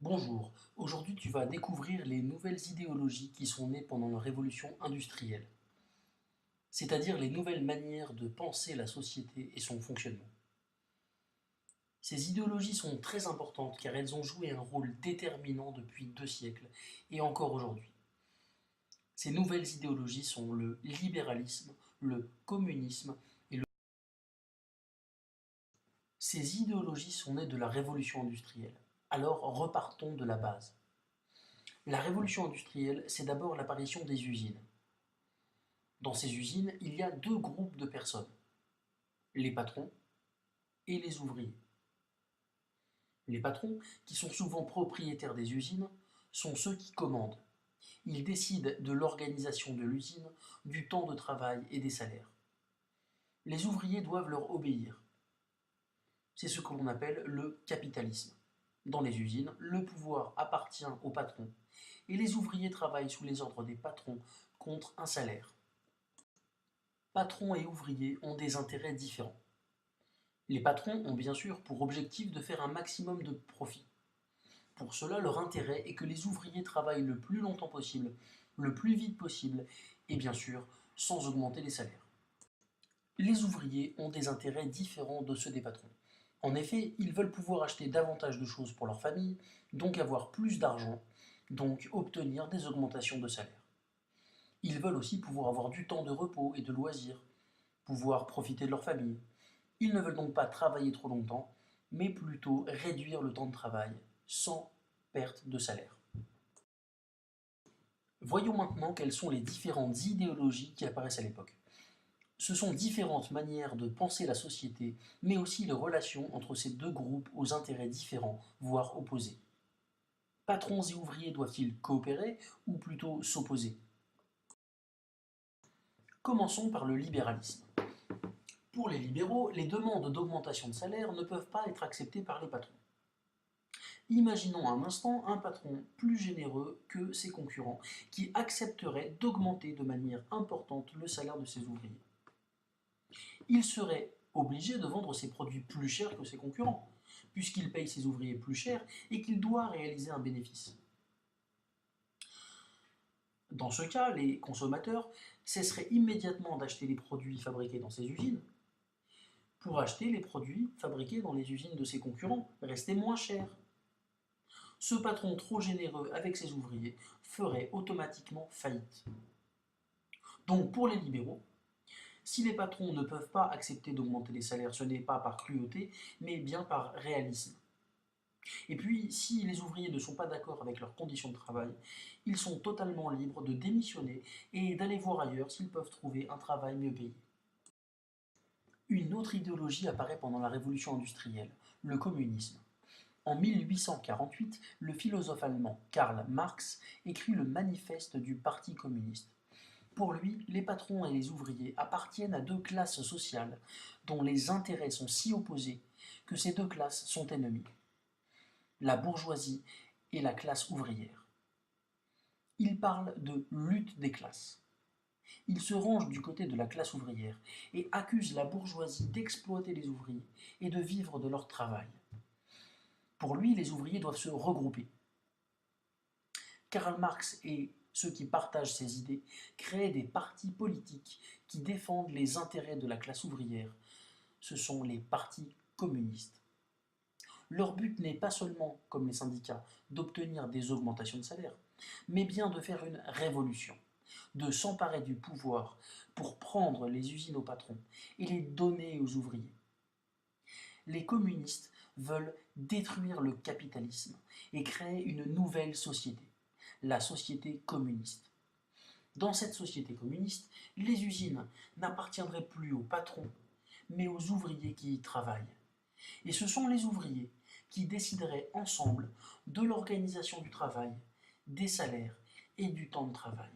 Bonjour, aujourd'hui tu vas découvrir les nouvelles idéologies qui sont nées pendant la révolution industrielle, c'est-à-dire les nouvelles manières de penser la société et son fonctionnement. Ces idéologies sont très importantes car elles ont joué un rôle déterminant depuis 2 siècles et encore aujourd'hui. Ces nouvelles idéologies sont le libéralisme, le communisme et le... Ces idéologies sont nées de la révolution industrielle. Alors repartons de la base. La révolution industrielle, c'est d'abord l'apparition des usines. Dans ces usines, il y a deux groupes de personnes, les patrons et les ouvriers. Les patrons, qui sont souvent propriétaires des usines, sont ceux qui commandent. Ils décident de l'organisation de l'usine, du temps de travail et des salaires. Les ouvriers doivent leur obéir. C'est ce que l'on appelle le capitalisme. Dans les usines, le pouvoir appartient aux patrons et les ouvriers travaillent sous les ordres des patrons contre un salaire. Patrons et ouvriers ont des intérêts différents. Les patrons ont bien sûr pour objectif de faire un maximum de profit. Pour cela, leur intérêt est que les ouvriers travaillent le plus longtemps possible, le plus vite possible, et bien sûr, sans augmenter les salaires. Les ouvriers ont des intérêts différents de ceux des patrons. En effet, ils veulent pouvoir acheter davantage de choses pour leur famille, donc avoir plus d'argent, donc obtenir des augmentations de salaire. Ils veulent aussi pouvoir avoir du temps de repos et de loisirs, pouvoir profiter de leur famille. Ils ne veulent donc pas travailler trop longtemps, mais plutôt réduire le temps de travail, sans perte de salaire. Voyons maintenant quelles sont les différentes idéologies qui apparaissent à l'époque. Ce sont différentes manières de penser la société, mais aussi les relations entre ces deux groupes aux intérêts différents, voire opposés. Patrons et ouvriers doivent-ils coopérer ou plutôt s'opposer? Commençons par le libéralisme. Pour les libéraux, les demandes d'augmentation de salaire ne peuvent pas être acceptées par les patrons. Imaginons un instant un patron plus généreux que ses concurrents qui accepterait d'augmenter de manière importante le salaire de ses ouvriers. Il serait obligé de vendre ses produits plus chers que ses concurrents, puisqu'il paye ses ouvriers plus cher et qu'il doit réaliser un bénéfice. Dans ce cas, les consommateurs cesseraient immédiatement d'acheter les produits fabriqués dans ces usines pour acheter les produits fabriqués dans les usines de ses concurrents, restés moins chers. Ce patron trop généreux avec ses ouvriers ferait automatiquement faillite. Donc pour les libéraux, si les patrons ne peuvent pas accepter d'augmenter les salaires, ce n'est pas par cruauté, mais bien par réalisme. Et puis, si les ouvriers ne sont pas d'accord avec leurs conditions de travail, ils sont totalement libres de démissionner et d'aller voir ailleurs s'ils peuvent trouver un travail mieux payé. Une autre idéologie apparaît pendant la révolution industrielle, le communisme. En 1848, le philosophe allemand Karl Marx écrit le manifeste du Parti communiste. Pour lui, les patrons et les ouvriers appartiennent à deux classes sociales dont les intérêts sont si opposés que ces deux classes sont ennemies, la bourgeoisie et la classe ouvrière. Il parle de lutte des classes. Il se range du côté de la classe ouvrière et accuse la bourgeoisie d'exploiter les ouvriers et de vivre de leur travail. Pour lui, les ouvriers doivent se regrouper. Karl Marx et ceux qui partagent ses idées créent des partis politiques qui défendent les intérêts de la classe ouvrière. Ce sont les partis communistes. Leur but n'est pas seulement, comme les syndicats, d'obtenir des augmentations de salaire, mais bien de faire une révolution, de s'emparer du pouvoir pour prendre les usines aux patrons et les donner aux ouvriers. Les communistes veulent détruire le capitalisme et créer une nouvelle société, la société communiste. Dans cette société communiste, les usines n'appartiendraient plus aux patrons, mais aux ouvriers qui y travaillent. Et ce sont les ouvriers qui décideraient ensemble de l'organisation du travail, des salaires et du temps de travail.